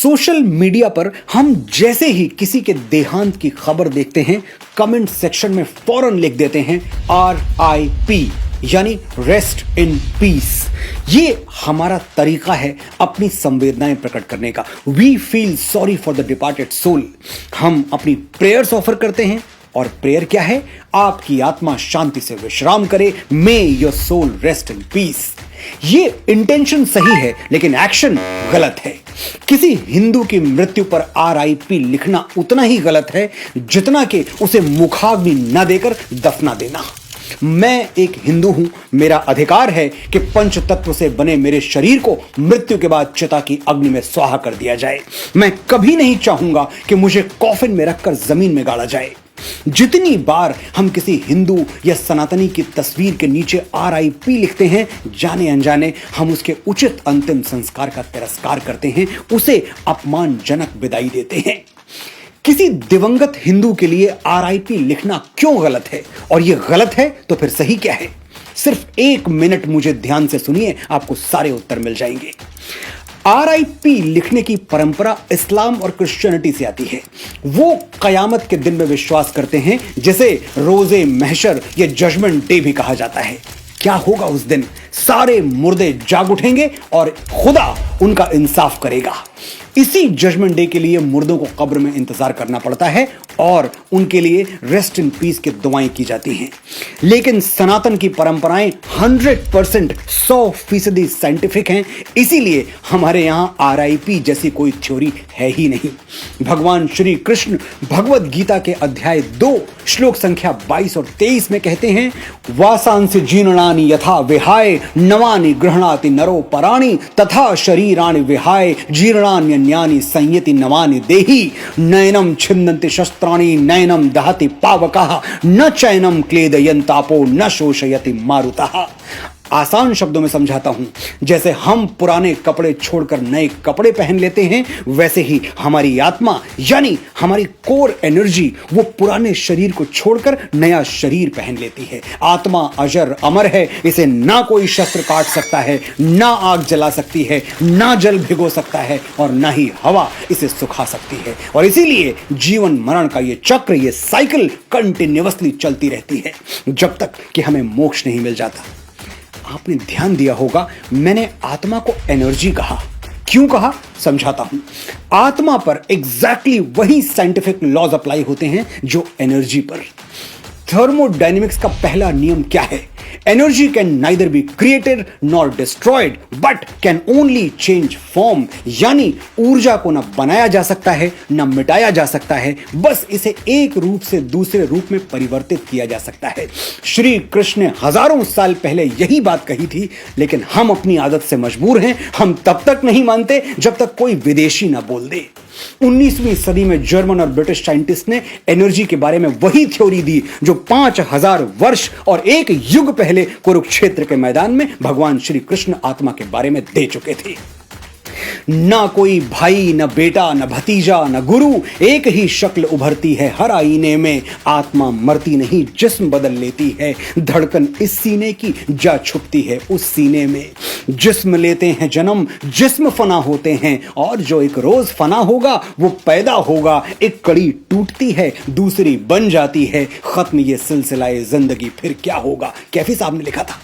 Social media पर हम जैसे ही किसी के देहांत की खबर देखते हैं, कमेंट सेक्शन में फौरन लिख देते हैं RIP, यानी रेस्ट इन पीस। ये हमारा तरीका है अपनी संवेदनाएं प्रकट करने का। We feel sorry for the departed soul. हम अपनी प्रेयर्स ऑफर करते हैं, और प्रेयर क्या है? आपकी आत्मा शांति से विश्राम करे, may your soul rest in peace. ये इंटेंशन सही है, लेकिन एक्शन गलत है। किसी हिंदू की मृत्यु पर RIP लिखना उतना ही गलत है जितना कि उसे मुखाग्नि न देकर दफना देना। मैं एक हिंदू हूं, मेरा अधिकार है कि पंच तत्व से बने मेरे शरीर को मृत्यु के बाद चिता की अग्नि में स्वाहा कर दिया जाए। मैं कभी नहीं चाहूंगा कि मुझे कॉफिन में रखकर जमीन में गाड़ा जाए। जितनी बार हम किसी हिंदू या सनातनी की तस्वीर के नीचे RIP लिखते हैं, जाने अनजाने हम उसके उचित अंतिम संस्कार का तिरस्कार करते हैं, उसे अपमानजनक विदाई देते हैं। किसी दिवंगत हिंदू के लिए RIP लिखना क्यों गलत है? और यह गलत है तो फिर सही क्या है? सिर्फ 1 मिनट मुझे ध्यान से सुनिए, आपको सारे उत्तर मिल जाएंगे। RIP लिखने की परंपरा इस्लाम और क्रिश्चियनिटी से आती है। वो कयामत के दिन में विश्वास करते हैं, जिसे रोजे महशर या जजमेंट डे भी कहा जाता है। क्या होगा उस दिन? सारे मुर्दे जाग उठेंगे और खुदा उनका इंसाफ करेगा। इसी जजमेंट डे के लिए मुर्दों को कब्र में इंतजार करना पड़ता है और उनके लिए रेस्ट इन पीस की दुआएं की जाती हैं। लेकिन सनातन की परंपराएं 100% साइंटिफिक हैं, इसीलिए हमारे यहां RIP जैसी कोई थ्योरी है ही नहीं। भगवान श्री कृष्ण भगवद गीता के अध्याय 2 श्लोक संख्या 22 और 23 में कहते हैं, वासांसि जीर्णानि यथा विहाय नवानि गृह्णाति नरो पराणि तथा शरीराणि विहाय जीर्णान्यन्यानि संयति नवानि देहि नयनम छिन्दन्ति शस्त्राणि नयनम दहति पावकः न चैनम क्लेदयन्तापो न शोषयति मारुतः। आसान शब्दों में समझाता हूं, जैसे हम पुराने कपड़े छोड़कर नए कपड़े पहन लेते हैं, वैसे ही हमारी आत्मा यानी हमारी कोर एनर्जी वो पुराने शरीर को छोड़कर नया शरीर पहन लेती है। आत्मा अजर अमर है, इसे ना कोई शस्त्र काट सकता है, ना आग जला सकती है, ना जल भिगो सकता है और ना ही हवा इसे सुखा सकती है। और इसीलिए जीवन मरण का ये चक्र, ये साइकिल कंटिन्यूअसली चलती रहती है जब तक कि हमें मोक्ष नहीं मिल जाता। आपने ध्यान दिया होगा, मैंने आत्मा को एनर्जी कहा। क्यों कहा? समझाता हूं। आत्मा पर एग्जैक्टली वही साइंटिफिक लॉज अप्लाई होते हैं जो एनर्जी पर। थर्मोडायनेमिक्स का पहला नियम क्या है? Energy can neither be created nor destroyed but can only change form, यानी ऊर्जा को न बनाया जा सकता है न मिटाया जा सकता है, बस इसे एक रूप से दूसरे रूप में परिवर्तित किया जा सकता है। श्री कृष्ण ने हजारों साल पहले यही बात कही थी, लेकिन हम अपनी आदत से मजबूर हैं। हम तब तक नहीं मानते जब तक कोई विदेशी ना बोल दे। 19वीं सदी में जर्मन और ब्रिटिश साइंटिस्ट ने एनर्जी के बारे में वही थ्योरी दी जो 5000 वर्ष और एक युग पहले कुरुक्षेत्र के मैदान में भगवान श्री कृष्ण आत्मा के बारे में दे चुके थे। ना कोई भाई, न बेटा, न भतीजा, न गुरु, एक ही शक्ल उभरती है हर आईने में। आत्मा मरती नहीं, जिस्म बदल लेती है। धड़कन इस सीने की जा छुपती है उस सीने में। जिस्म लेते हैं जन्म, जिस्म फना होते हैं, और जो एक रोज फना होगा वो पैदा होगा। एक कड़ी टूटती है, दूसरी बन जाती है। खत्म ये सिलसिलाए जिंदगी, फिर क्या होगा? कैफी साहब ने लिखा था।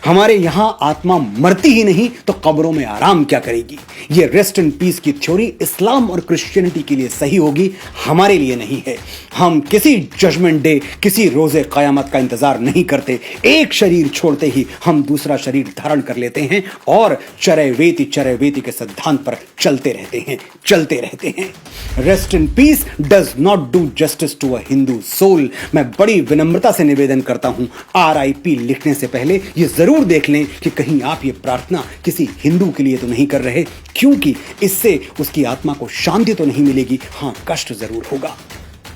हमारे यहां आत्मा मरती ही नहीं तो कब्रों में आराम क्या करेगी? ये रेस्ट इन पीस की थ्योरी इस्लाम और क्रिश्चियनिटी के लिए सही होगी, हमारे लिए नहीं है। हम किसी जजमेंट डे, किसी रोजे कयामत का इंतजार नहीं करते। एक शरीर छोड़ते ही हम दूसरा शरीर धारण कर लेते हैं और चरैवेति के सिद्धांत पर चलते रहते हैं। Rest in peace does not do justice to a Hindu soul. मैं बड़ी विनम्रता से निवेदन करता हूं, RIP लिखने से पहले ये जरूर देख लें कि कहीं आप ये प्रार्थना किसी हिंदू के लिए तो नहीं कर रहे, क्योंकि इससे उसकी आत्मा को शांति तो नहीं मिलेगी, हां कष्ट जरूर होगा।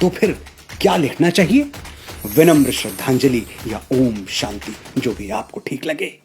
तो फिर क्या लिखना चाहिए? विनम्र श्रद्धांजलि या ओम शांति, जो भी आपको ठीक लगे।